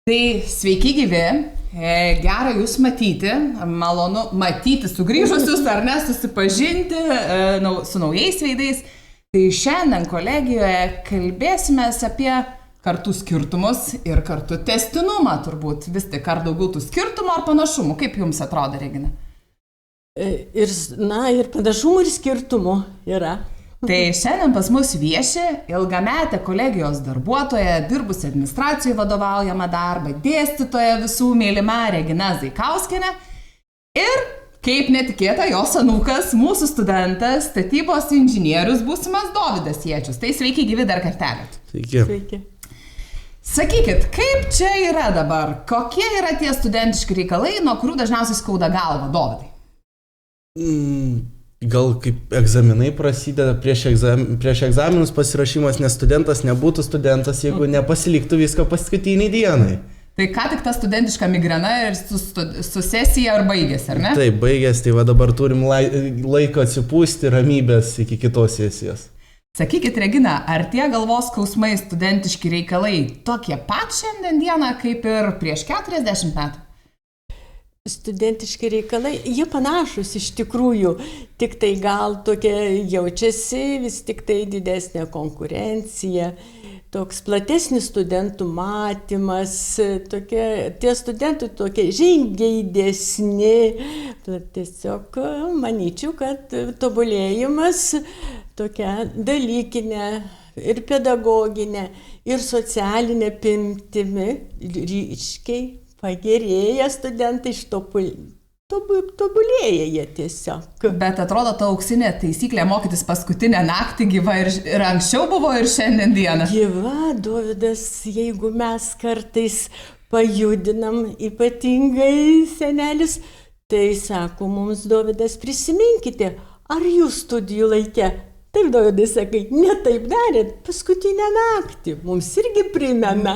Tai sveiki gyvi, gera jūs matyti, malonu matyti sugrįžusius ar ne, susipažinti su naujais veidais. Tai šiandien kolegijoje kalbėsime apie kartų skirtumus ir kartų testinumą turbūt. Vis tik ar daugiau tų skirtumų ar panašumų? Kaip jums atrodo, Regina? Ir panašumų ir skirtumų yra. Tai šiandien pas mus vieši ilgametė kolegijos darbuotoja, dirbusi administracijai vadovaujamą darbą, dėstytoja visų mylima Regina Zaikauskienė ir, kaip netikėta, jos anūkas, mūsų studentas, statybos inžinierius būsimas Dovydas Jiečius. Tai sveiki gyvi dar kartelį. Sveiki. Sakykit, kaip čia yra dabar? Kokie yra tie studentiški reikalai, nuo kurių dažniausiai skauda galva, Dovydai? Gal kaip egzaminai prasideda prieš egzaminus pasirašymas, nes studentas nebūtų studentas, jeigu nepasiliktų viską paskutiniai dienai. Tai ką tik ta studentiška migrena ir su sesija ar baigėsi, ar ne? Taip, baigėsi, tai va dabar turim laiko atsipūsti, ramybės iki kitos sesijos. Sakykit, Regina, ar tie galvos skausmai studentiški reikalai tokie pat šiandien dieną kaip ir prieš 40 metų? Studentiški reikalai, jie panašus iš tikrųjų, tik tai gal tokia jaučiasi vis tik tai didesnė konkurencija, toks platesnis studentų matymas, tie studentų tokie žingeidesni. Tiesiog manyčiau, kad tobulėjimas tokia dalykinė ir pedagoginė ir socialinė apimtimi ryškiai pagerėja studentai, tobulėja jie tiesiog. Bet atrodo, ta auksinė taisyklė mokytis paskutinę naktį gyva ir anksčiau buvo ir šiandien dieną. Gyva, Dovydas, jeigu mes kartais pajudinam ypatingai senelis, tai sako mums, Dovydas, prisiminkite, ar jūs studijų laike? Taip, Dovydai, sakai, ne taip darėt, paskutinę naktį, mums irgi primena.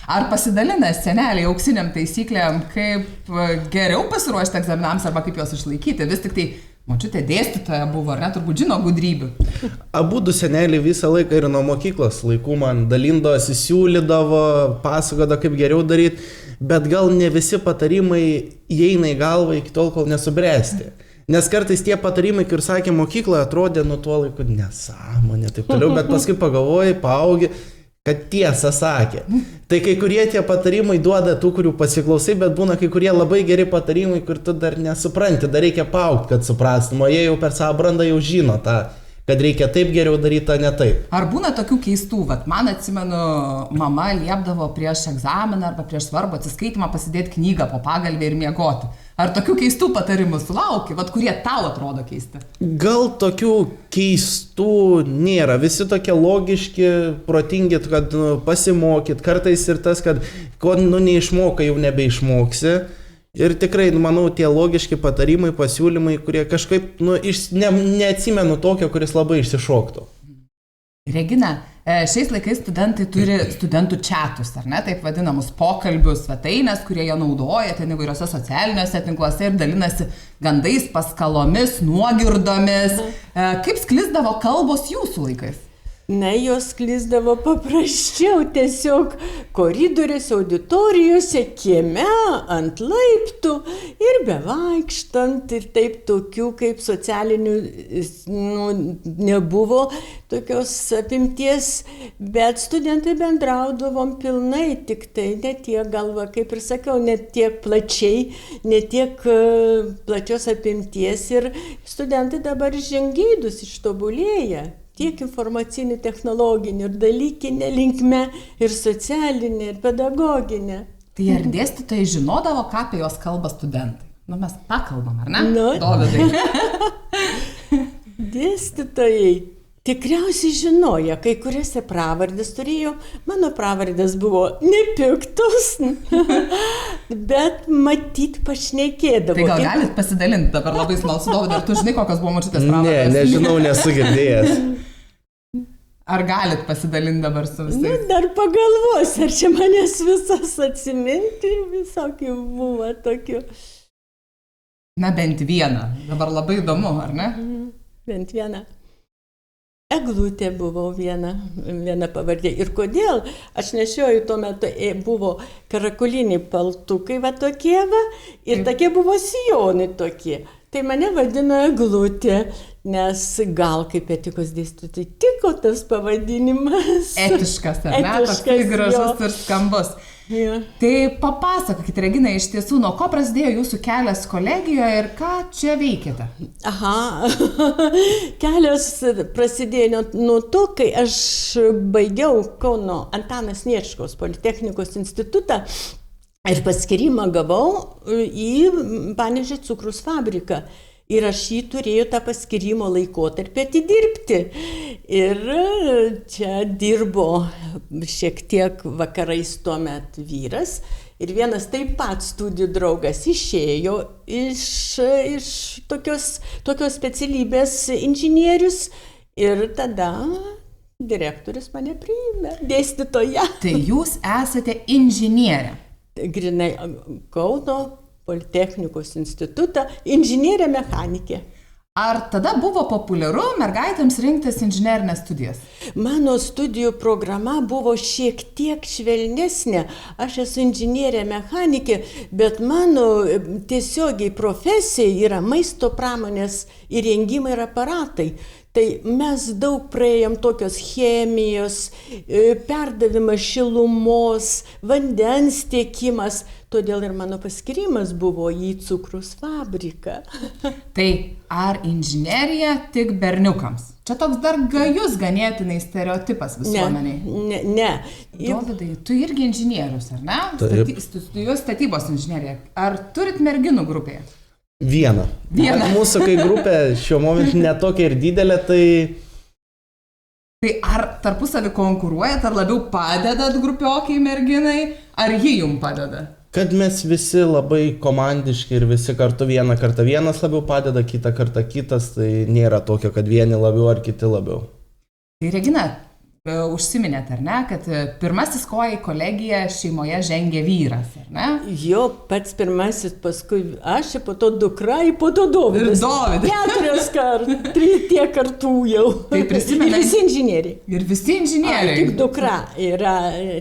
Ar pasidalina seneliai auksiniam taisyklėm, kaip geriau pasiruošti egzaminams arba kaip juos išlaikyti? Vis tik tai močiutė dėstytoja buvo, ar ne, turbūt žino gudrybių. Abudu seneliai visą laiką ir nuo mokyklos laikų man dalindavosi, siūlydavo, pasakodavo, kaip geriau daryti, bet gal ne visi patarimai įeina į galvą iki tol, kol nesubręsti. Nes kartais tie patarimai, kur sakė mokykloje, atrodė nuo tuo laiku nesąmonė, taip toliau, bet paskui pagalvojai, paaugi, kad tiesą sakė. Tai kai kurie tie patarimai duoda tų, kurių pasiklausai, bet būna kai kurie labai geri patarimai, kur tu dar nesupranti, dar reikia paaugti, kad suprastum, o jie jau per savo brandą jau žino tą, kad reikia taip geriau daryti, o ne taip. Ar būna tokių keistų, man atsimenu, mama liepdavo prieš egzaminą arba prieš svarbų atsiskaitimą pasidėti knygą po pagalvę ir miegoti. Ar tokių keistų patarimų sulauki, kurie tau atrodo keisti? Gal tokių keistų nėra. Visi tokie logiški, protingi, kad pasimokyt. Kartais ir tas, kad ko neišmokai, jau nebeišmoksi. Ir tikrai, manau, tie logiški patarimai, pasiūlymai, kurie kažkaip, neatsimenu tokio, kuris labai išsišoktų. Regina, šiais laikais studentai turi studentų chatus, ar ne, taip vadinamus pokalbių svetainės, kurie jie naudoja ten įvairiose socialiniuose tinkluose ir dalinasi gandais, paskalomis, nuogirdomis. Kaip sklisdavo kalbos jūsų laikais? Na, jos sklisdavo paprasčiau, tiesiog koridoriuose, auditorijose, kieme, ant laiptų ir bevaikštant ir taip tokių kaip socialinių nebuvo tokios apimties, bet studentai bendraudavom pilnai, tik tai ne tiek galva, kaip ir sakiau, ne tiek plačiai, ne tiek plačios apimties ir studentai dabar žingeidūs ištobulėja. Tiek informacinių, technologinių ir dalykinė linkme, ir socialinė, ir pedagoginė. Tai ar dėstytojai žinodavo, ką apie jos kalba studentai? Mes pakalbam, ar ne? Dovydai. Dėstytojai tikriausiai žinojo, kai kuriuose pravardės turėjo. Mano pravardės buvo nepiktos, bet matyt pašnekėdavo. Tai gal galit pasidalinti dabar labai smalsu, Dovydai, ar tu žinai, kokios buvo močiutės pravardės? Ne, nežinau, nesu girdėjęs. Ar galit pasidalinti dabar su visais? Dar pagalvos, ar čia manęs visas atsiminti, visokių buvo tokių. Na, bent vieną. Dabar labai įdomu, ar ne? Bent vieną. Eglutė buvo viena pavardė. Ir kodėl? Aš nešioju tuo metu, buvo karakuliniai paltukai va tokie va, ir tokie buvo sijonai tokie. Tai mane vadino Eglutė, nes gal kaip etikos dėstytojai tiko tas pavadinimas. Etiškas, ar ne? Toksai gražus ir skambus. Ja. Tai papasakokite, Regina, iš tiesų, nuo ko prasidėjo jūsų kelias kolegijoje ir ką čia veikėte? Aha, kelias prasidėjo nuo to, kai aš baigiau Kauno Antano Sniečkaus Politechnikos institutą ir paskyrimą gavau į Panevėžio cukraus fabriką. Ir aš jį turėjau tą paskyrimo laikotarpį atidirbti. Ir čia dirbo šiek tiek vakarais tuomet vyras. Ir vienas taip pat studijų draugas išėjo iš tokios specialybės inžinierius. Ir tada direktorius mane priėmė, dėstytoja. Tai jūs esate inžinierė. Grinai Kauno Politechnikos institutą, inžinierė mechanikė. Ar tada buvo populiaru mergaitėms rinktis inžinerinės studijas? Mano studijų programa buvo šiek tiek švelnesnė. Aš esu inžinierė mechanikė, bet mano tiesiogiai profesija yra maisto pramonės įrengimai ir aparatai. Tai mes daug praėjom tokios chemijos, perdavimas šilumos, vandens tiekimas. Todėl ir mano paskyrimas buvo į cukraus fabriką. Tai ar inžinerija tik berniukams? Čia toks dar gajus ganėtinai stereotipas visuomeniai. Ne. Dovydai, tu irgi inžinierius, ar ne? Taip. Studijuoji statybos inžineriją. Ar turit merginų grupėje? Vieną. Mūsų kai grupė šiuo momentu netokia ir didelė, tai... Tai ar tarpusavį konkuruojat, ar labiau padedat grupiokiai merginai, ar ji jums padeda? Kad mes visi labai komandiški ir visi kartu vieną kartą vienas labiau padeda, kitą kartą kitas, tai nėra tokio, kad vieni labiau ar kiti labiau. Tai Regina, užsiminėt, ar ne, kad pirmasis koja į kolegiją šeimoje žengė vyras, ar ne? Jo, pats pirmasis, paskui aš, po to dukra, po to Dovydas. Ir Dovydas. 4 kartų, 3 kartų jau. Tai prisimenai. Ir visi inžinieriai. Ir visi inžinieriai. Tik dukra yra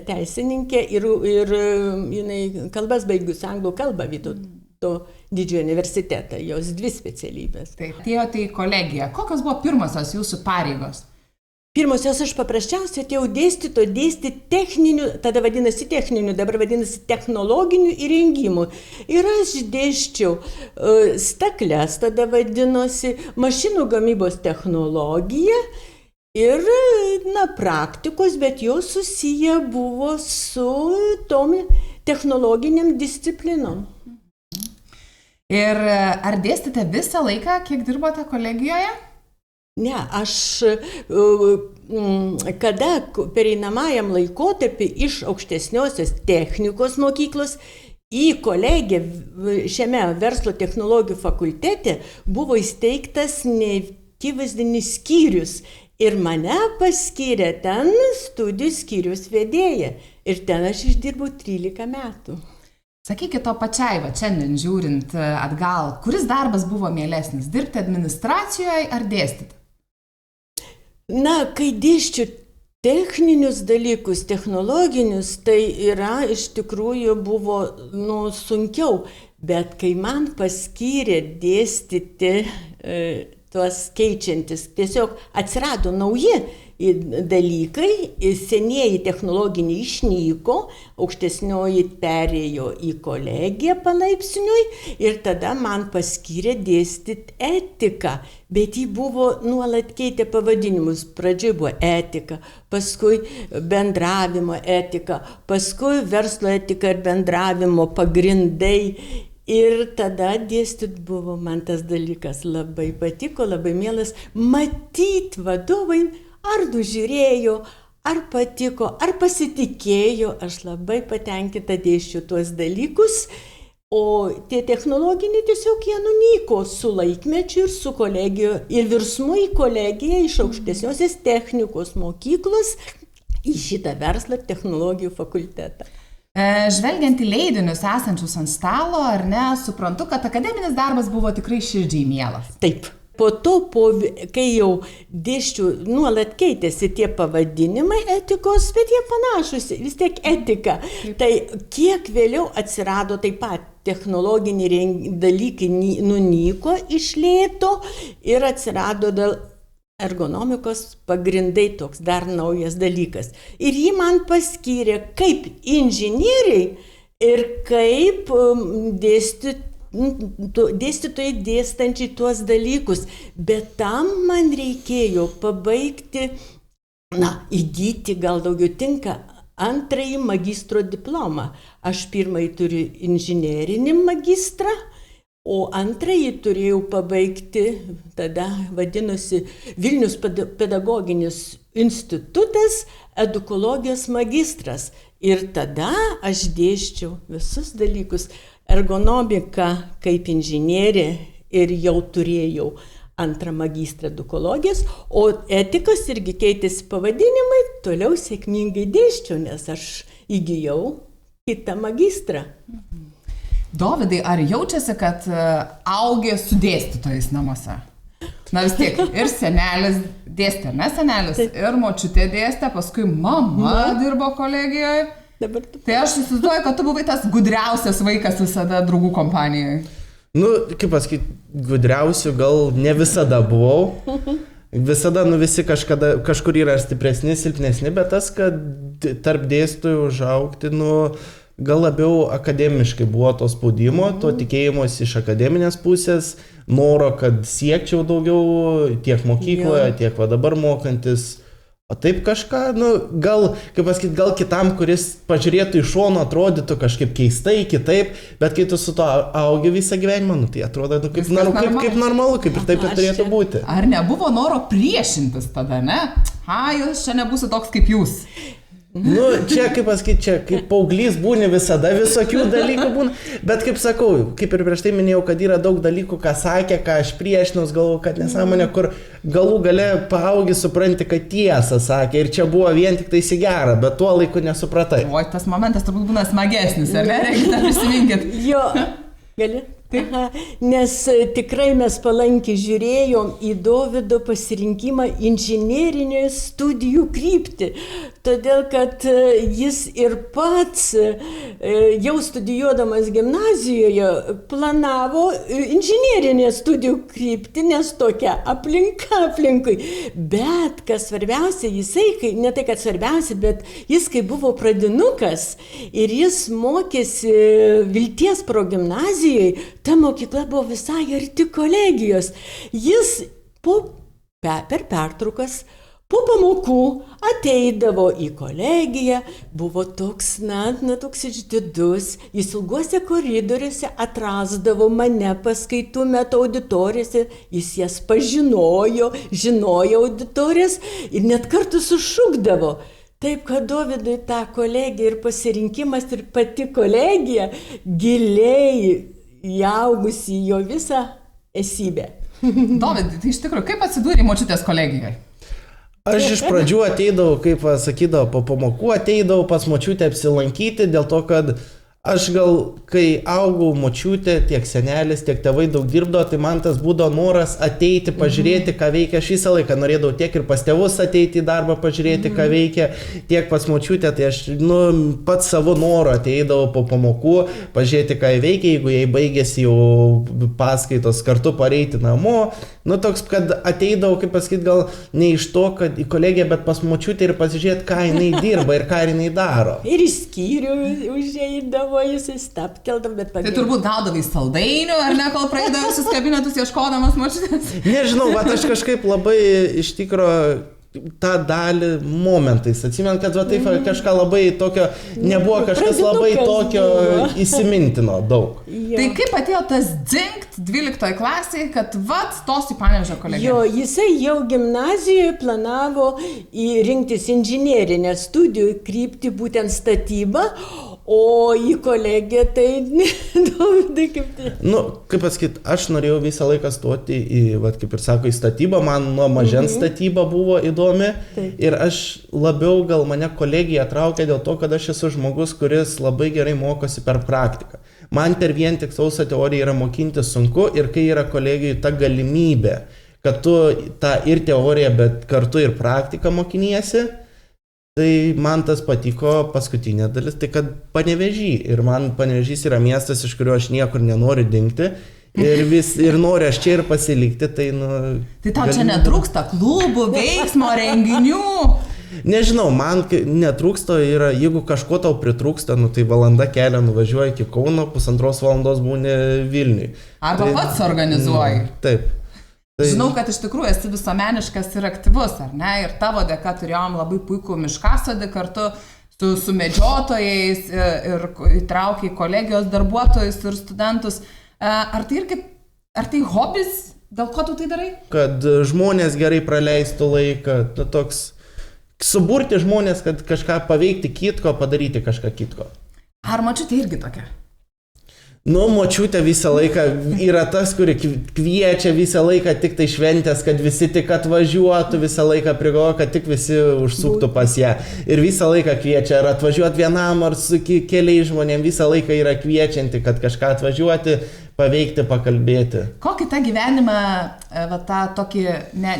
teisininkė ir jinai kalbas baigus anglų kalbą Vytauto didžiojo universitetą, jos 2 specialybės. Taip, atėjote į kolegiją. Kokios buvo pirmosios jūsų pareigos? Pirmosios aš paprasčiausiai atėjau dėstyti techninių, tada vadinasi techninių, dabar vadinasi technologinių įrengimų. Ir aš dėsčiau stakles, tada vadinosi mašinų gamybos technologija ir, praktikos, bet jos susiję buvo su tom technologiniam disciplinom. Ir ar dėstėte visą laiką, kiek dirbote kolegijoje? Ne, aš kada pereinamajam laikotarpį iš aukštesniosios technikos mokyklos į kolegiją šiame verslo technologijų fakultete buvo įsteigtas neįvaizdinis skyrius ir mane paskyrė ten studijų skyrius vedėja ir ten aš išdirbau 13 metų. Sakykit to pačiai, va šiandien žiūrint atgal, kuris darbas buvo mielesnis, dirbti administracijoje ar dėstyti? Kai dėsčiu techninius dalykus, technologinius, tai yra iš tikrųjų buvo sunkiau, bet kai man paskyrė dėstyti tuos keičiantis, tiesiog atsirado nauji dalykai, senieji technologiniai išnyko, aukštesnioji perėjo į kolegiją palaipsniui ir tada man paskyrė dėstyti etiką, bet jį buvo nuolat keitė pavadinimus. Pradžioje buvo etika, paskui bendravimo etika, paskui verslo etika ir bendravimo pagrindai. Ir tada dėstyt buvo man tas dalykas labai patiko, labai mielas, matyt vadovai ar nužiūrėjo, ar patiko, ar pasitikėjo, aš labai patenkinta dėsčiu tuos dalykus, o tie technologiniai tiesiog jie nunyko su laikmečiu ir su kolegijoje, ir virsmu į kolegiją iš aukštesniosios technikos mokyklos į šitą verslą technologijų fakultetą. Žvelgiant į leidinius esančius ant stalo, ar ne, suprantu, kad akademinis darbas buvo tikrai širdžiai mielas. Taip. po to, kai jau dėsčiau, nuolat keitėsi tie pavadinimai etikos, bet jie panašus, vis tiek etika. Tai kiek vėliau atsirado taip pat technologiniai dalykai nunyko iš lėto ir atsirado dėl ergonomikos pagrindai toks dar naujas dalykas. Ir jį man paskyrė kaip inžinieriai ir kaip dėstytojai dėstančiai tuos dalykus. Bet tam man reikėjo pabaigti, įgyti gal daugiau tinka, antrąjį magistro diplomą. Aš pirmąjį turiu inžinerinį magistrą, o antrąjį turėjau pabaigti, tada vadinosi Vilnius pedagoginis institutas, edukologijos magistras. Ir tada aš dėsčiau visus dalykus. Ergonomiką kaip inžinierė ir jau turėjau antrą magistrą edukologijos, o etikos irgi keitėsi pavadinimai, toliau sėkmingai dėsčiau, nes aš įgijau kitą magistrą. Dovydai, ar jaučiasi, kad augi su dėstytojais namuose? Na vis tiek, ir senelis dėstė, ne senelis, ir močiutė dėstė, paskui mama dirbo kolegijoje. Tai aš įsivaizduoju, kad tu buvai tas gudriausias vaikas visada draugų kompanijoje. Kaip pasakyti, gudriausių gal ne visada buvau. Visada, visi kažkur yra stipresni, silpnesni, bet tas, kad tarp dėstytojų užaugti, gal labiau akademiškai buvo to spaudimo, to tikėjimosi iš akademinės pusės, noro, kad siekčiau daugiau tiek mokykloje, tiek dabar mokantis. O taip kažką, gal kitam, kuris pažiūrėtų iš šono, atrodytų kažkaip keistai, kitaip, bet kai tu su to augi visą gyvenimą, tai atrodo kaip normalu, kaip ir taip ir turėtų būti. Ar nebuvo noro priešintis tada, ne? Jūs čia nebūsite toks kaip jūs. Čia, kaip paauglys būni visada, visokių dalykų būna, bet kaip sakau, kaip ir prieš tai minėjau, kad yra daug dalykų, ką sakė, ką aš priešinaus, galvoju, kad nesąmonė, kur galų gale paaugi supranti, kad tiesą sakė ir čia buvo vien tik tai į gerą, bet tuo laiku nesupratai. Oi, tas momentas turbūt būna smagesnis, ar ne? Reikia prisiminkit. Jo, gali? Nes tikrai mes palankiai žiūrėjom į Dovydo pasirinkimą inžinerinio studijų kryptį, todėl kad jis ir pats jau studijuodamas gimnazijoje planavo inžinerinę studijų kryptį, nes tokia aplinka aplinkui. Bet kas svarbiausia, ne tai kad svarbiausia, bet jis kai buvo pradinukas ir jis mokėsi Vilties progimnazijoje, ta mokykla buvo visai arti kolegijos. Jis per pertraukas, po pamokų ateidavo į kolegiją, buvo toks, toks išdidus, jis ilguose koridoriuose atrasdavo mane paskaitų metu auditorijose, jis jas pažinojo, žinojo auditorijas ir net kartu sušukdavo. Taip, kad Dovydui tą kolegiją ir pasirinkimas ir pati kolegija giliai įaugusi į jo visą esybę. Dovydai, tai iš tikrųjų, kaip atsidūrė močiutės kolegijoje? Aš iš pradžių ateidavau, kaip sakydavau, po pamokų ateidavau pas močiutę apsilankyti, dėl to, kad aš gal, kai augau, močiutė, tiek senelis, tiek tėvai daug dirbdavo, tai man tas būdavo noras ateiti, pažiūrėti, ką veikia. Aš visą laiką norėdavau tiek ir pas tėvus ateiti į darbą, pažiūrėti, ką veikia, tiek pas močiutę, tai aš pats savo noru ateidavau po pamokų, pažiūrėti, ką veikia, jeigu jai baigėsi jau paskaitos, kartu pareiti namo. Toks, kad ateidavau, kaip pasakyti, gal ne iš to, kad į kolegiją, bet pas močiutę ir pasižiūrėti, ką jinai dirba ir ką jinai daro. Ir į skyrių užeidavo, jisai stapkeldavo, bet Tai turbūt gaudavai saldainių, ar ne, kol praeidavo visus kabinetus ieškodamas močiutės? Nežinau, bet aš kažkaip labai iš tikro tą dalį momentais. Atsimenu, kad taip kažką labai tokio, nebuvo kažkas labai tokio įsimintino daug. Tai kaip atėjo tas dzingt 12 klasėje, kad stos į Panevėžio kolegiją? Jisai jau gimnazijoje planavo rinktis inžinerinę studijų kryptį, būtent statybą, o į kolegiją tai Dovydai kaip tai. Kaip pasakyti, aš norėjau visą laiką stoti į, kaip ir sako, į statybą, man nuo mažens statyba buvo įdomi. Ir aš labiau gal mane kolegija traukė dėl to, kad aš esu žmogus, kuris labai gerai mokosi per praktiką. Man per vien tik sausą teoriją yra mokintis sunku ir kai yra kolegijai ta galimybė, kad tu tą ir teoriją, bet kartu ir praktiką mokiniesi. Tai man tas patiko paskutinė dalis, tai kad Panevėžy. Ir man Panevėžys yra miestas, iš kurio aš niekur nenoriu dingti. Ir noriu aš čia ir pasilikti, tai Tai tau čia netrūksta klubų, veiksmo, renginių? Nežinau, man netrūksta, jeigu kažko tau pritrūksta, tai valanda kelio nuvažiuoji iki Kauno, 1,5 valandos būni Vilniui. Arba pats organizuoji. Taip. Žinau, kad iš tikrųjų esi visuomeniškas ir aktyvus, ar ne? Ir tavo dėka turėjom labai puikų miškasodį kartu su medžiotojais ir įtraukiai kolegijos darbuotojus ir studentus. Ar tai hobis? Dėl ko tu tai darai? Kad žmonės gerai praleistų laiką, toks suburti žmonės, kad kažką paveikti kitko, padaryti kažką kitko. Ar močiutė irgi tokia? Močiutė visą laiką yra tas, kuri kviečia visą laiką tik tai šventės, kad visi tik atvažiuotų, visą laiką prigalvoja, kad tik visi užsuktų pas ją. Ir visą laiką kviečia, ar atvažiuoti vienam, ar su keliais žmonėm, visą laiką yra kviečianti, kad kažką atvažiuoti, paveikti, pakalbėti. Kokį tą gyvenimą, tą tokį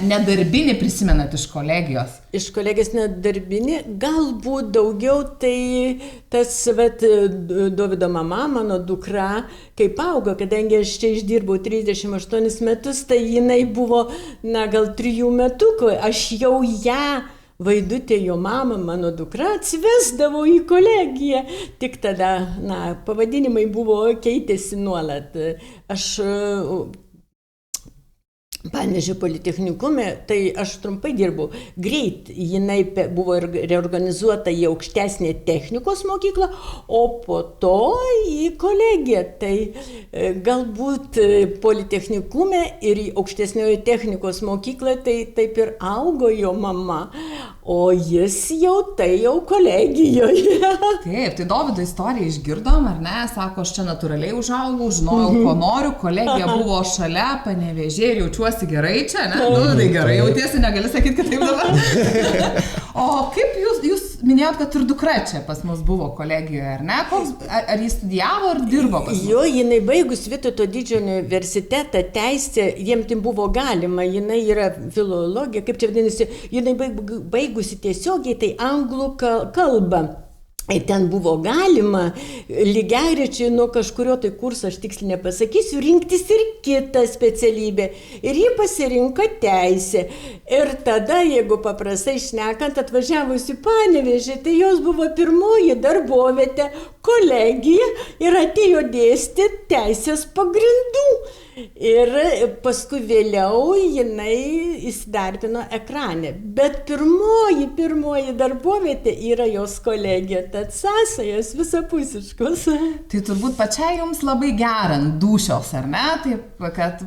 nedarbinį prisimenat iš kolegijos? Iš kolegijos nedarbinį, galbūt daugiau, tai tas Dovydo mama, mano dukra, kaip augo, kadangi aš čia išdirbau 38 metus, tai jinai buvo, gal 3 metukų, aš jau ją Vaidutė, jo mama, mano dukra, atsivesdavo į kolegiją. Tik tada, pavadinimai keitėsi nuolat. Aš Panevėžio politechnikume, tai aš trumpai dirbau. Greit jinai buvo reorganizuota į aukštesnę technikos mokyklą, o po to į kolegiją. Tai galbūt politechnikume ir į aukštesnioje technikos mokyklą, tai taip ir augo jo mama, o jis jau kolegijoje. Taip, tai Dovydo istoriją išgirdom, ar ne? Sako, aš čia natūraliai užaugau, žinojau, ko noriu, kolegija buvo šalia, Panevėžyje ir jaučiuosi gerai čia, ne? Tai gerai, jautiesi, negali sakyti, kad taip dabar. O kaip jūs minėjot, kad ir dukra čia pas mus buvo kolegijoje, ar ne? Ar jis studijavo, ar dirbo pas mus? Jo, jinai baigus Vytauto Didžiojo universitetą teisę, jiem tai buvo galima, jinai yra filologija, kaip čia vadinasi, jinai baigusi tiesiogiai tai anglų kalbą. Ir ten buvo galima lygiagrečiai nuo kažkurio tai kurso, aš tiksliai nepasakysiu, rinktis ir kitą specialybę. Ir ji pasirinko teisę. Ir tada, jeigu paprastai šnekant, atvažiavus į Panevėžį, tai jos buvo pirmoji darbovietė, kolegija ir atėjo dėstyti teisės pagrindų. Ir paskui vėliau jinai įsidarbino ekrane. Bet pirmoji darbovietė yra jos kolegija, tad sąsajos visapusiškos. Tai turbūt pačiai jums labai gerant dūšios, ar ne? Taip, kad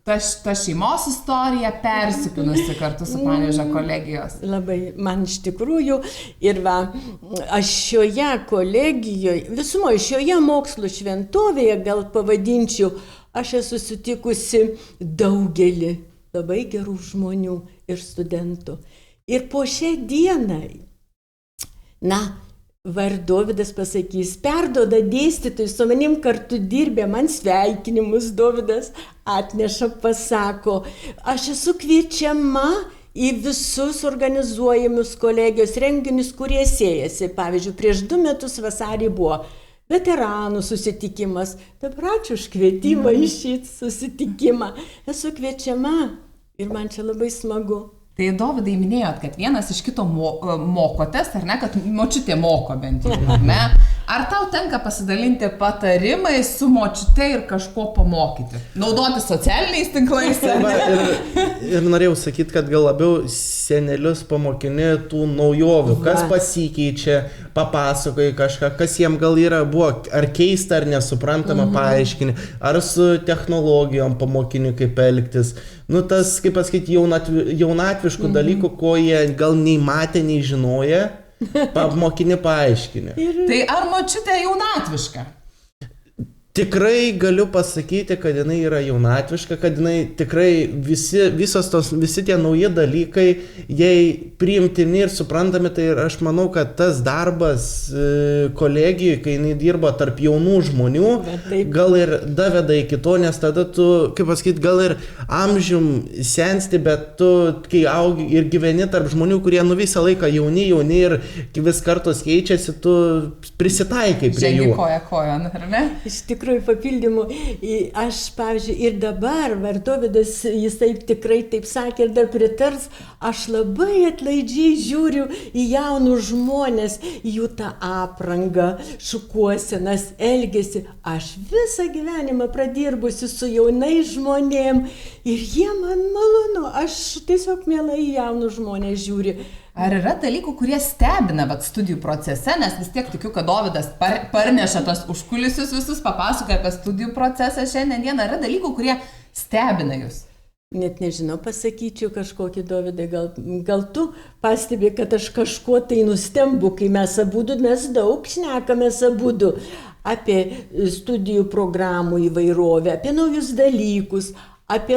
ta šeimos istorija persipinusi kartu su Panevėžio kolegijos. Labai, man iš tikrųjų, ir aš šioje kolegijoje, visumoje šioje mokslo šventovėje gal pavadinčiau, aš esu sutikusi daugelį labai gerų žmonių ir studentų. Ir po šią dieną, Dovydas pasakys, perduoda dėstytojui, su manim kartu dirbė, man sveikinimus Dovydas atneša, pasako, aš esu kviečiama į visus organizuojamus kolegijos renginius, kurie siejasi. Pavyzdžiui, prieš 2 metus vasarį buvo veteranų susitikimas. Dabar ačiū už kvietimą į šį susitikimą. Esu kviečiama ir man čia labai smagu. Tai Dovydai minėjot, kad vienas iš kito mokotės, ar ne, kad močiutė moko bent jau, ar ne? Ar tau tenka pasidalinti patarimais su močiute ir kažko pamokyti? Naudoti socialiniais tinklais? Ir norėjau sakyti, kad gal labiau senelius pamokini tų naujovių, kas pasikeičia, papasakoji kažką, kas jiem gal buvo ar keista, ar nesuprantama, paaiškini, ar su technologijom pamokini, kaip elgtis. Tas, kaip pasakyti, jaunatviškų dalykų, ko jie gal nei matė, nei žinoja, pamokini, paaiškini. Tai ar močiutė jaunatviška? Tikrai galiu pasakyti, kad jinai yra jaunatviška, kad jinai tikrai visi tie nauji dalykai, jei priimtini ir suprantami, tai aš manau, kad tas darbas kolegijai, kai jinai dirba tarp jaunų žmonių, gal ir daveda iki to, nes tada tu, kaip pasakyti, gal ir amžium sensti, bet tu, kai augi ir gyveni tarp žmonių, kurie visą laiką jauni ir vis kartos keičiasi, tu prisitaikai prie jų. Žengi koja, ar ne? Iš tikrųjų papildymų, aš, pavyzdžiui, ir dabar, Dovydas, jisai tikrai taip sakė ir dar pritars, aš labai atlaidžiai žiūriu į jaunus žmonės, jų tą aprangą, šukuosenas, elgesį. Aš visą gyvenimą pradirbusi su jaunais žmonėm ir jie man malonu, aš tiesiog mielai į jaunus žmonės žiūriu. Ar yra dalykų, kurie stebina studijų procese, nes vis tiek tikiu, kad Dovydas parneša tos užkulisius visus, papasakoja apie studijų procesą šiandien. Ar yra dalykų, kurie stebina jūs? Net nežinau, pasakyčiau kažkokį, Dovydai, gal tu pastebi, kad aš kažkuo tai nustembu, kai mes daug šnekamės abudu apie studijų programų įvairovę, apie naujus dalykus, apie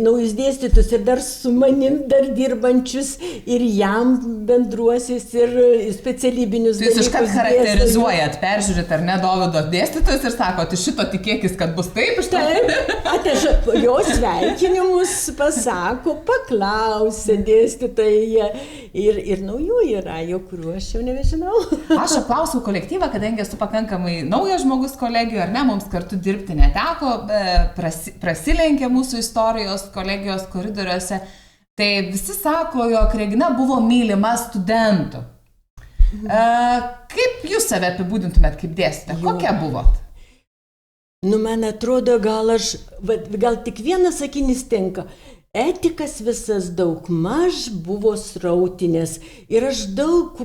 naujus dėstytus ir dar su manim dar dirbančius ir jam bendruosius ir specialybinius dalykus. Jūs iškart charakterizuojat, peržiūrit ar ne Dovydo dėstytojus ir sakot, iš šito tikėkis, kad bus taip? Taip, atneša jo sveikinimus, pasako, paklausė dėstytojai ir naujų yra, jau kuriuo aš jau nebežinau. Aš apklausiau kolektyvą, kadangi esu pakankamai naujas žmogus kolegijų, ar ne, mums kartu dirbti neteko, prasilenkė mūsų istorijos kolegijos koridoriuose, tai visi sako, jog Regina buvo mylima studentų. Kaip jūs save apibūdintumėt kaip dėstytoja? Kokia buvot? Man atrodo, gal tik vienas sakinys tinka. Etikas visas daug maž buvo srautinės ir aš daug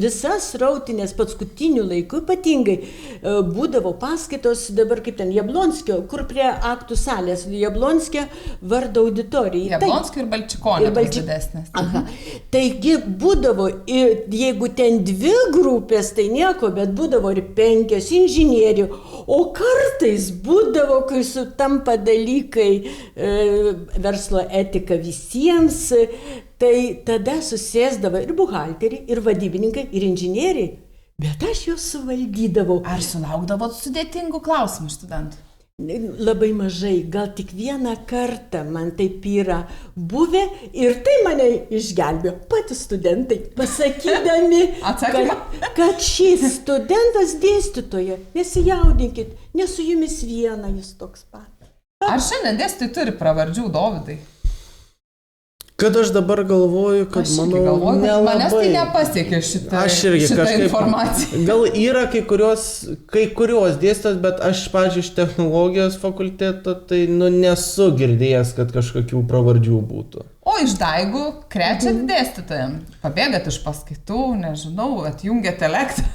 visas srautinės paskutinių laikų ypatingai būdavo paskaitos dabar kaip ten Jablonskio, kur prie aktų salės Jablonskio vardo auditorijai. Jablonskio ir Balčikonio didesnės. Aha. Taigi būdavo, jeigu ten 2 grupės, tai nieko, bet būdavo ir 5 inžinierių, o kartais būdavo, kai sutampa dalykai verslo etika visiems, tai tada susėsdavo ir buhalteriai, ir vadybininkai, ir inžinieriai, bet aš juos suvaldydavau. Ar sulaukdavot sudėtingų klausimų studentų? Labai mažai, gal tik vieną kartą man taip yra buvę ir tai mane išgelbėjo patys studentai, pasakydami, kad šis studentas dėstytoja, nesijaudinkit, nes su jumis viena jis toks pat. Ar šiandien dėstytojai turi pravardžių, Dovydai? Kad aš dabar galvoju, kad manęs tai nepasiekė šitą informaciją. Gal yra kai kurios dėstytojos, bet aš, pavyzdžiui, iš technologijos fakulteto, tai nesu girdėjęs, kad kažkokių pravardžių būtų. O išdaigų krečiat dėstytojam? Pabėgat iš paskaitų, nežinau, atjungiat elektrą?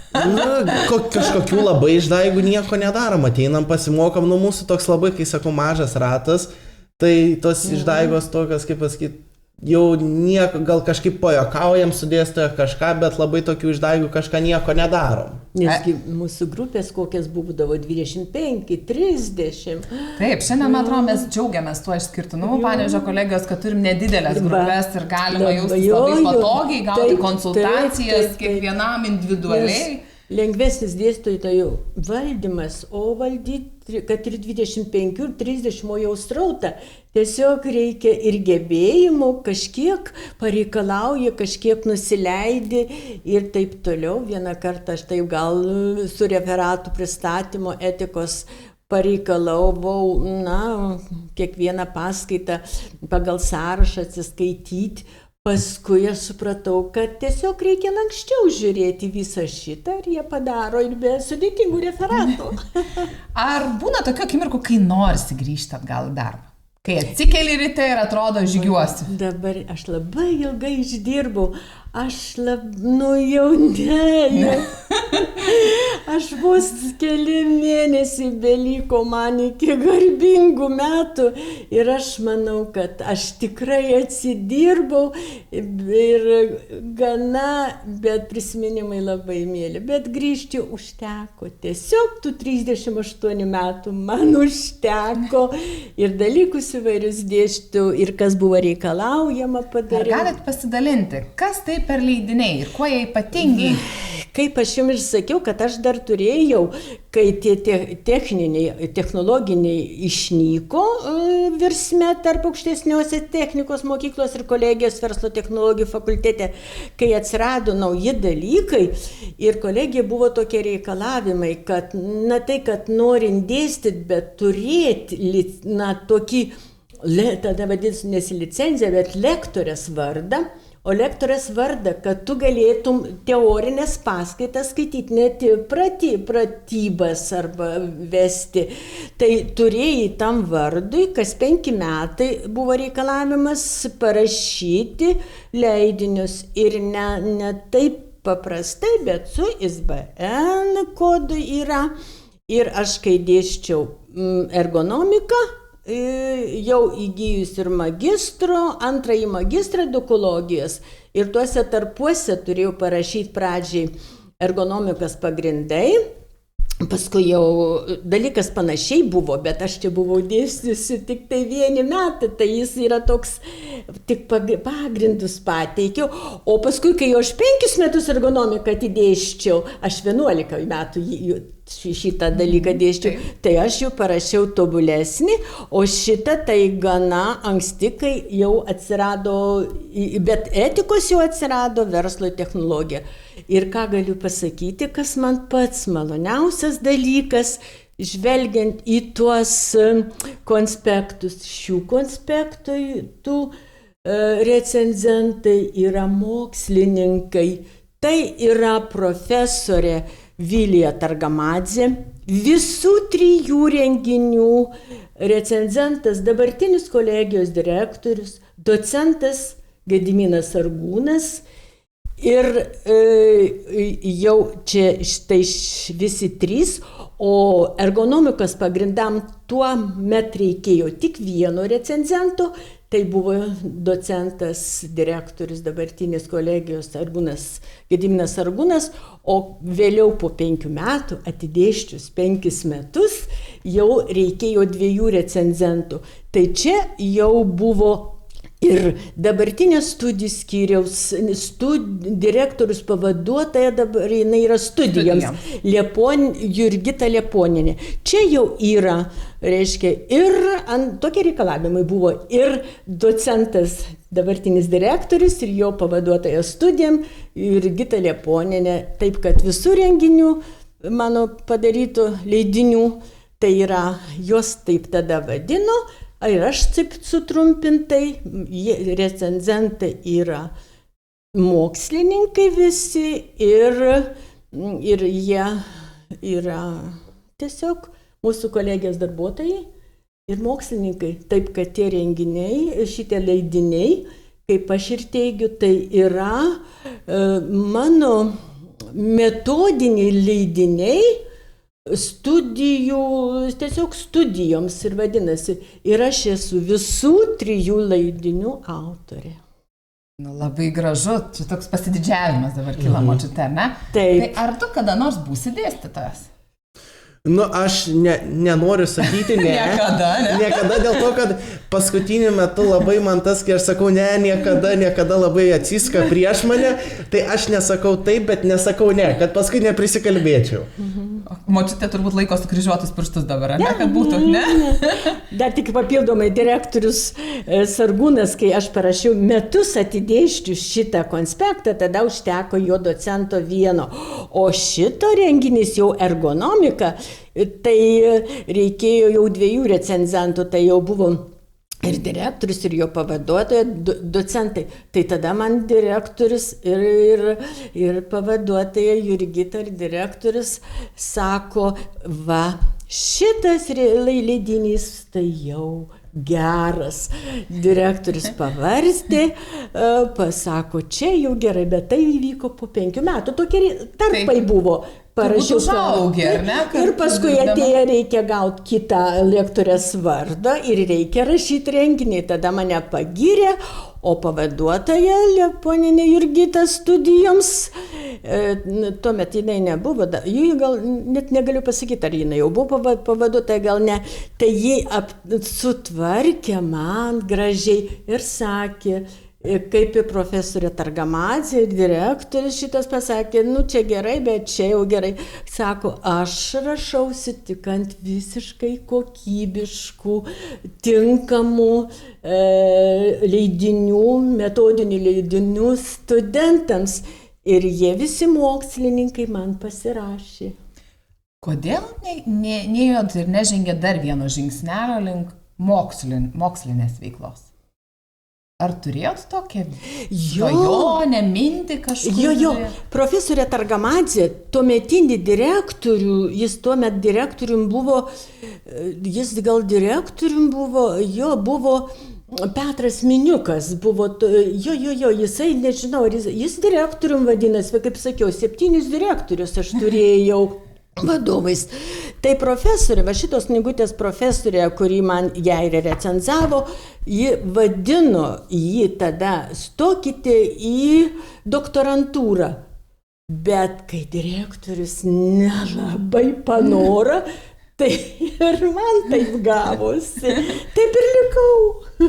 Kažkokių labai išdaigų nieko nedarom. Ateinam, pasimokam, mūsų toks labai, kai sakau, mažas ratas, tai tos išdaigos tokios, kaip pasakyti, jau nieko, gal kažkaip pajuokaujam su dėstytoja kažką, bet labai tokių išdaigų kažką nieko nedarom. Nesgi mūsų grupės kokias būdavo 25, 30. Taip, šiandien, man atrodo, mes džiaugiamės tuo išskirtinumu Panevėžio kolegijos, kad turim nedidelės grupės ir galima jaustis labai patogiai, gauti konsultacijas kiekvienam individualiai. Lengvesnis dėstytojų valdymas, o valdyti, kad ir 25 ir 30 jau srautą, tiesiog reikia ir gebėjimų, kažkiek pareikalauja, kažkiek nusileidi ir taip toliau. Vieną kartą aš taip gal su referatu pristatymo etikos pareikalavau, kiekvieną paskaitą pagal sąrašą atsiskaityti. Paskui aš supratau, kad tiesiog reikia anksčiau žiūrėti visą šitą ir jie padaro ir be sudėtingų referatų. Ar būna tokių akimirkų, kai norisi grįžti atgal į darbą? Kai atsikeli ryte ir atrodo žygiuosi? Dabar aš labai ilgai išdirbau. Jau ne. Aš vos keli mėnesiai beliko man iki garbingų metų ir aš manau, kad aš tikrai atsidirbau ir gana, bet prisiminimai labai mėly. Bet grįžti užteko. Tiesiog tų 38 metų man užteko ir dalykus įvairius dėsčiau ir kas buvo reikalaujama padaryti. Ar galit pasidalinti, kas tai per leidiniai ir kuo jie ypatingi? Kaip aš jums ir sakiau, kad aš dar turėjau, kai tie technologiniai išnyko virsme tarp aukštesniosios technikos mokyklos ir kolegijos verslo technologijų fakultete, kai atsirado nauji dalykai ir kolegija buvo tokie reikalavimai, kad, kad norint dėstyti, bet turėti, tokį, tada vadinasi licenciją, bet lektorės vardą. O lektorės vardą, kad tu galėtum teorinės paskaitas skaityti, net pratybas arba vesti. Tai turėjai tam vardui, kas 5 metai buvo reikalavimas parašyti leidinius ir ne taip paprastai, bet su ISBN kodu yra. Ir aš kai dėsčiau ergonomiką, jau įgyjus ir magistro, antrąjį magistrą edukologijos ir tuose tarpuose turėjau parašyti pradžiai ergonomikos pagrindai, paskui jau dalykas panašiai buvo, bet aš čia buvau dėstysi tik tai 1 metą, tai jis yra toks, tik pagrindus pateikiau, o paskui, kai aš 5 metus ergonomiką atidėščiau, aš 11 metų šitą dalyką dėščiau, tai aš jau parašiau tobulesnį, o šitą tai gana anksti, kai jau atsirado, bet etikos jau atsirado verslo technologija. Ir ką galiu pasakyti, kas man pats maloniausias dalykas, žvelgiant į tuos konspektus, šių konspektų, tų recenzentai yra mokslininkai, tai yra profesorė Vilija Targamadzė, visų 3 renginių recenzentas, dabartinis kolegijos direktorius, docentas Gediminas Sargūnas ir jau čia štai visi 3, o ergonomikos pagrindam tuo met reikėjo tik 1 recenzento. Tai buvo docentas, direktorius dabartinis kolegijos Gediminas Sargūnas, o vėliau po 5 metų, atidėščius 5 metus, jau reikėjo 2 recenzentų. Tai čia jau buvo ir dabartinės studijų skyriaus direktorius pavaduotoja, dabar jinai yra studijoms, Jurgita Lieponienė. Čia jau yra, reiškia, ir tokie reikalavimai buvo ir docentas, dabartinis direktorius ir jo pavaduotoja studijam, Jurgita Lieponienė, taip kad visų renginių mano padarytų leidinių, tai yra, jos taip tada vadino, ir aš taip sutrumpintai, recenzentai yra mokslininkai visi ir jie yra tiesiog mūsų kolegijos darbuotojai ir mokslininkai. Taip, kad tie renginiai, šitie leidiniai, kaip aš ir teigiu, tai yra mano metodiniai leidiniai, tiesiog studijoms ir vadinasi. Ir aš esu visų 3 leidinių autorė. Labai gražu, čia toks pasididžiavimas dabar kyla močiute, ne? Taip. Tai ar tu kada nors būsi dėstytojas? Aš nenoriu sakyti ne. Niekada dėl to, kad paskutiniu metu labai man tas, kai aš sakau ne, niekada labai atsiska prieš mane, tai aš nesakau taip, bet nesakau ne, kad paskui neprisikalbėčiau. Močiutė turbūt laiko sukryžiuotus pirštus dabar, ne? Kad būtų, ne? Dar tik papildomai direktorius Sargūnas, kai aš parašiau metus atidėščiu šitą konspektą, tada užteko jo docento 1. O šito renginys jau ergonomika, tai reikėjo jau 2 recenzentų, tai jau buvo ir direktorius, ir jo pavaduotoja, docentai. Tai tada man direktorius ir pavaduotoja Jurgita ir direktorius sako, va, šitas leidinys tai jau geras. Direktorius pavarstė, pasako, čia jau gerai, bet tai įvyko po 5 metų. Tokie tarpai buvo. Parašiau užaugę, ar ne? Ir paskui atėjo, reikia gauti kitą lektorės vardą ir reikia rašyti renginį. Tada mane pagyrė, o pavaduotoja poninė Jurgita studijoms, tuomet jinai nebuvo, ji gal net negaliu pasakyti, ar jinai jau buvo pavaduotoja, gal ne, tai ji sutvarkė man gražiai ir sakė, kaip ir profesorė Targamadzė, direktorius šitas pasakė, nu čia gerai, bet čia jau gerai. Sako, aš rašausi tik ant visiškai kokybiškų, tinkamų leidinių, metodinių leidinių studentams. Ir jie visi mokslininkai man pasirašė. Kodėl neėjot ir nežengėt dar vieno žingsnelio link mokslinės veiklos? Ar turėjot tokią svajonę, mintį kažkur? Jo, profesorė Targamadzė, tuometinį direktorių, jis tuomet direktorium buvo, buvo Petras Miniukas, buvo, jisai, nežinau, jis direktorium vadinasi, kaip sakiau, 7 direktorius aš turėjau vadovais. Tai profesorė, va šitos knygutės profesorė, kuri man ją ir recenzavo, ji vadino jį tada stokite į doktorantūrą. Bet kai direktorius nelabai panora, tai ir man taip gavosi. Taip ir likau.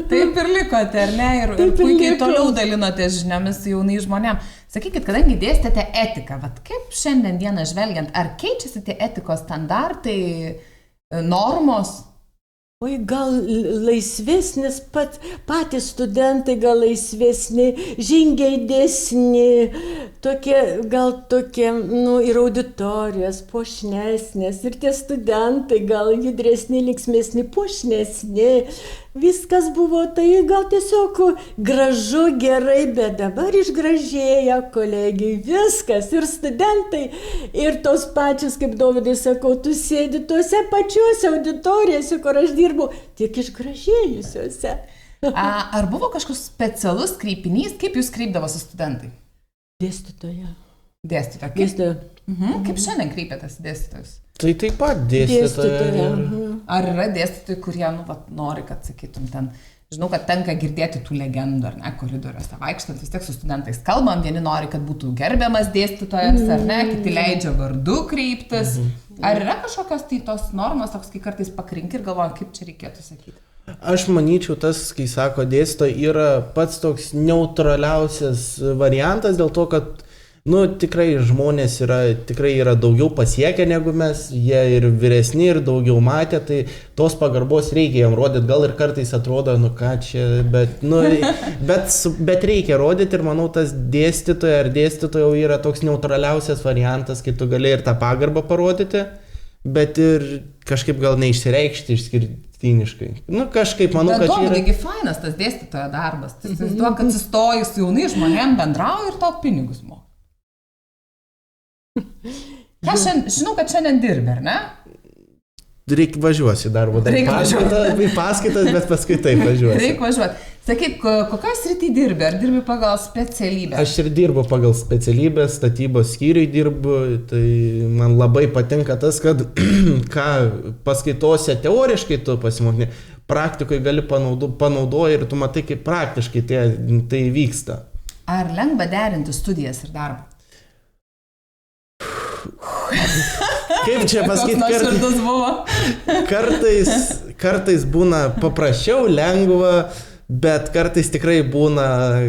Taip ir likote, ar ne? Ir puikiai toliau dalinote žiniomis jaunai žmonėm. Sakykit, kadangi dėstėte etiką, vat kaip šiandien dieną žvelgiant, ar keičiasi tie etikos standartai, normos? Oi, gal laisvesnis, patys studentai gal laisvesni, žingeidesni, tokie, ir auditorijos puošnesnės, ir tie studentai gal judresni, linksmesni, puošnesni. Viskas buvo tai gal tiesiog gražu, gerai, bet dabar išgražėja kolegijai viskas. Ir studentai, ir tos pačios, kaip Dovydai sakau, tu sėdi tuose pačiuose auditorijose, kur aš dirbu, tik išgražėjusiuose. Ar buvo kažkoks specialus kreipinys, kaip jūs kreipdavosi studentai? Dėstytoja. Dėstytoja. Kaip šiandien kreipiatės dėstytojus? Tai taip pat dėstytoja. Ar yra dėstytojai, kurie nori, kad sakytum ten, žinau, kad tenka girdėti tų legendų, ar ne, koridoriuose vaikštant, vis tiek su studentais kalbam, vieni nori, kad būtų gerbiamas dėstytojas, ar ne, kiti leidžia vardu kreiptis. Ar yra kažkokios tai tos normos, toks, kai kartais pakrinki ir galvoju, kaip čia reikėtų sakyti? Aš manyčiau, tas, kai sako dėstytoja, yra pats toks neutraliausias variantas, dėl to, kad tikrai žmonės yra daugiau pasiekę negu mes, jie ir vyresni, ir daugiau matė, tai tos pagarbos reikia jam rodyti, gal ir kartais atrodo, ką čia, bet reikia rodyti ir manau, tas dėstytoja ar dėstytoja yra toks neutraliausias variantas, kai tu gali ir tą pagarbą parodyti, bet ir kažkaip gal neišsireikšti išskirtiniškai. Kažkaip manau, kad čia yra... Bet taigi fainas tas dėstytojo darbas, tai įsivaizduoju, kad atsistoji su jaunai žmonėm, bendrauji ir tau pinigus moka. Žinau, kad šiandien dirbi, ar ne? Reikia važiuosi į darbą. Į paskaitas, bet paskui taip važiuosi. Reikia važiuoti. Sakyk, kokioj srity dirbi? Ar dirbi pagal specialybę? Aš ir dirbu pagal specialybę, statybos skyriui dirbu. Tai man labai patinka tas, kad ką paskaitose teoriškai tu pasimokini, praktikoje gali panaudoji ir tu matai, kaip praktiškai tai vyksta. Ar lengva derinti studijas ir darbą? Kaip čia pasakyti, kartais būna paprasčiau, lengva, bet kartais tikrai būna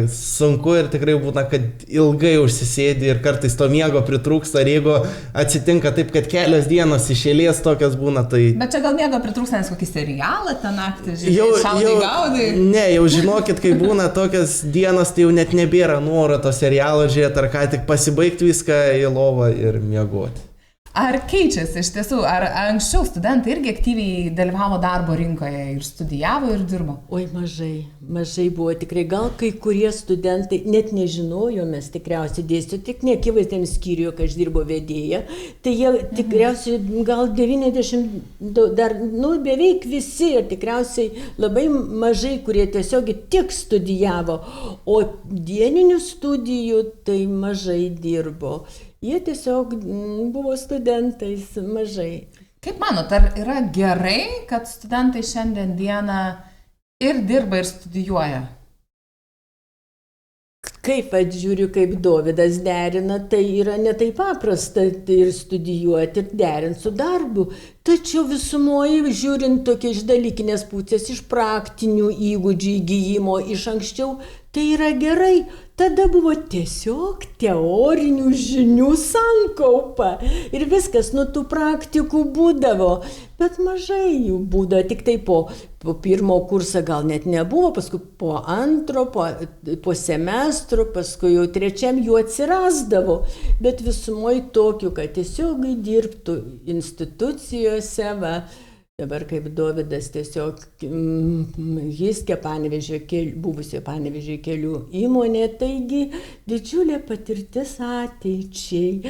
sunku ir tikrai būna, kad ilgai užsisėdi ir kartais to miego pritrūksta, ir jeigu atsitinka taip, kad kelios dienos iš eilės tokias būna, tai... Bet čia gal miego pritrūksta, nes kokį serialą tą naktį, šaudai gaudai? Ne, jau žinokit, kai būna tokias dienos, tai jau net nebėra noro to serialo žiūrėti, ar ką tik pasibaigti viską į lovą ir miegoti. Ar keičiasi iš tiesų, ar anksčiau studentai irgi aktyviai dalyvavo darbo rinkoje ir studijavo ir dirbo? Oi, mažai buvo tikrai, gal kai kurie studentai, net nežinojo, mes tikriausiai dėstė, tik neakivaizdėm skyriuje, kai aš dirbo vedėja, tai jie tikriausiai gal 90, dar, beveik visi ir tikriausiai labai mažai, kurie tiesiog tik studijavo, o dieninių studijų tai mažai dirbo. Jie tiesiog buvo studentais mažai. Kaip manot, ar yra gerai, kad studentai šiandien dieną ir dirba, ir studijuoja? Kaip atžiūriu, kaip Dovydas derina, tai yra ne taip paprasta ir studijuoti, ir derinti su darbu. Tačiau visumoje, žiūrint tokia iš dalykinės pusės, iš praktinių įgūdžių įgyjimo iš anksčiau, tai yra gerai. Tada buvo tiesiog teorinių žinių sankaupa. Ir viskas, tų praktikų būdavo. Bet mažai jų būdavo, tik tai po pirmo kursą gal net nebuvo, paskui po antro, po semestro, paskui jau trečiam jų atsirasdavo. Bet visumoje tokių, kad tiesiog dirbtų institucijose, va. Dabar kaip Dovydas tiesiog, jis buvusio Panevėžio kelių įmonė, taigi didžiulė patirtis ateičiai.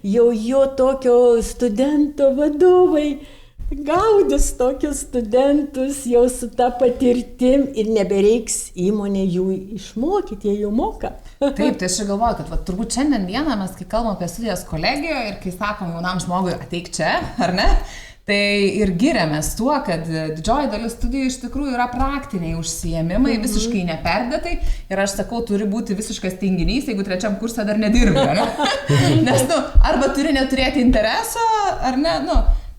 Jau jo tokio studento vadovai gaudys tokius studentus jau su ta patirtim ir nebereiks įmonė jų išmokyti, jie jau moka. Taip, tai aš galvoju, kad turbūt šiandien dieną mes, kai kalbam apie studijas kolegijoje ir kai sakom jaunam žmogui ateik čia, ar ne? Tai ir giriamės tuo, kad didžioji dalis studijų iš tikrųjų yra praktiniai užsiėmimai, visiškai neperdėtai. Ir aš sakau, turi būti visiškas tinginys, jeigu trečiam kursą dar nedirbi, ne? Nes, arba turi neturėti intereso, ar ne,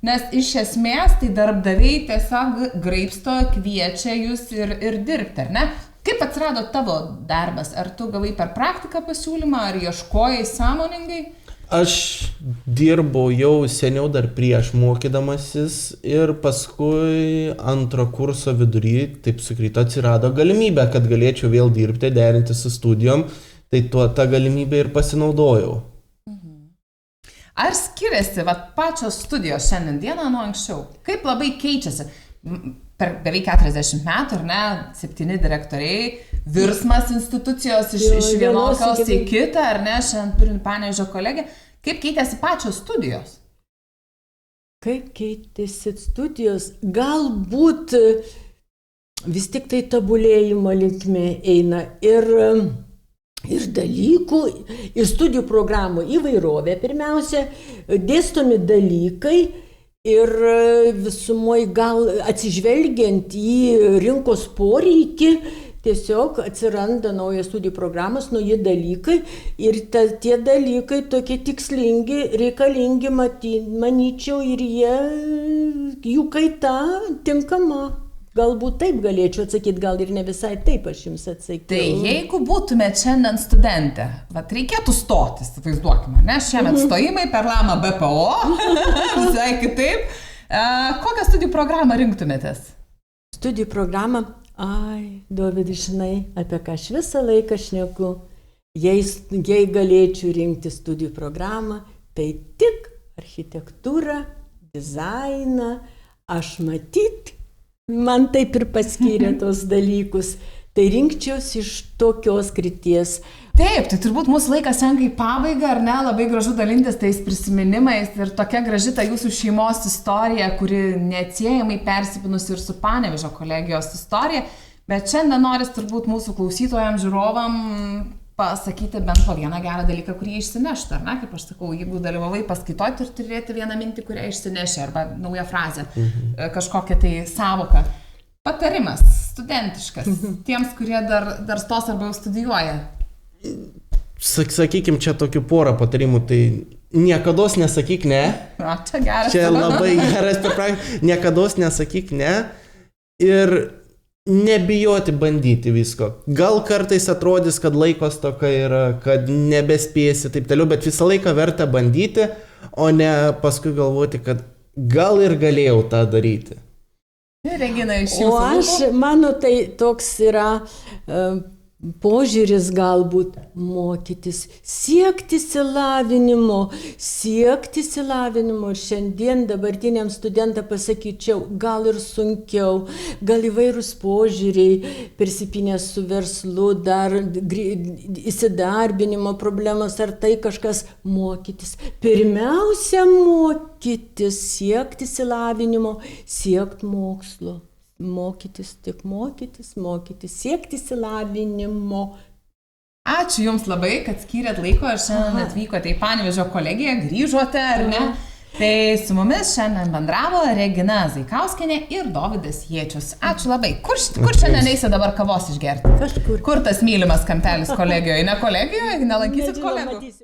nes iš esmės tai darbdaviai tiesiog graibsto, kviečia jūs ir dirbti, ar ne? Kaip atsirado tavo darbas? Ar tu gavai per praktiką pasiūlymą, ar ieškojai sąmoningai? Aš dirbau jau seniau dar prieš mokydamasis ir paskui antro kurso vidury, taip sukrito, atsirado galimybė, kad galėčiau vėl dirbti, derinti su studijom, tai tą galimybę ir pasinaudojau. Ar skiriasi pačios studijos šiandien dieną nuo anksčiau? Kaip labai keičiasi? Per beveik 40 metų, ar ne, 7 direktoriai, virsmas institucijos iš vienokios į kitą, ar ne, šiandien turim Panevėžio kolegę. Kaip keitėsi pačios studijos? Kaip keitėsi studijos? Galbūt vis tik tai tobulėjimo linkme eina ir dalykų, ir studijų programų įvairovė pirmiausia, dėstomi dalykai. Ir visumoje gal atsižvelgiant į rinkos poreikį, tiesiog atsiranda naujas studijų programos, nauji dalykai ir tie dalykai tokie tikslingi, reikalingi, manyčiau, ir jų kaita tinkama. Galbūt taip galėčiau atsakyti, gal ir ne visai taip aš jums atsakiau. Tai jeigu būtumėt šiandien studentė, reikėtų stotis, vaizduokime, ne? Šiemet stojimai per Lama BPO, visai kitaip. Kokią studijų programą rinktumėtės? Studijų programą, Dovydai, žinai, apie ką aš visą laiką šneku. Jei galėčiau rinkti studijų programą, tai tik architektūrą, dizainą, aš matyt, man taip ir paskyrė tos dalykus, tai rinkčiausi iš tokios krypties. Taip, tai turbūt mūsų laikas senka į pabaigą, ar ne, labai gražu dalintis tais prisiminimais ir tokia graži ta jūsų šeimos istorija, kuri neatsiejamai persipinusi ir su Panevėžio kolegijos istorija, bet šiandien noris turbūt mūsų klausytojams, žiūrovam pasakyti bent po vieną gerą dalyką, kurį išsineštų, ar ne, kaip aš sakau, jeigu dalyvavai paskaitoti ir turėti vieną mintį, kurią išsineši, arba naują frazę, kažkokią tai savoką. Patarimas, studentiškas, tiems, kurie dar stos arba jau studijuoja. Sakykim, čia tokių porą patarimų, tai niekados nesakyk ne. Čia geras. Čia labai geras, niekados nesakyk ne ir nebijoti bandyti visko. Gal kartais atrodys, kad laiko stoka yra, kad nebespėsi taip toliau, bet visą laiką verta bandyti, o ne paskui galvoti, kad gal ir galėjau tą daryti. Regina, iš jūsų. O mano tai toks yra požiūris galbūt mokytis, siekti išsilavinimo. Ir šiandien dabartiniam studentą pasakyčiau, gal ir sunkiau, gal įvairūs požiūriai, persipinę su verslu, dar įsidarbinimo problemos, ar tai kažkas mokytis. Pirmiausia, mokytis, siekti išsilavinimo, siekti mokslo. Mokytis, siekti išsilavinimo. Ačiū Jums labai, kad skyrėt laiko ir šiandien atvykote į Panevėžio kolegiją, grįžote, ar ne? Tai su mumis šiandien bendravo Regina Zaikauskienė ir Dovydas Jiečius. Ačiū labai. Kur šiandien eisi dabar kavos išgerti? Kažkur. Kur tas mylimas kampelis kolegijoje? Ne kolegijoje? Nelankysit kolegų?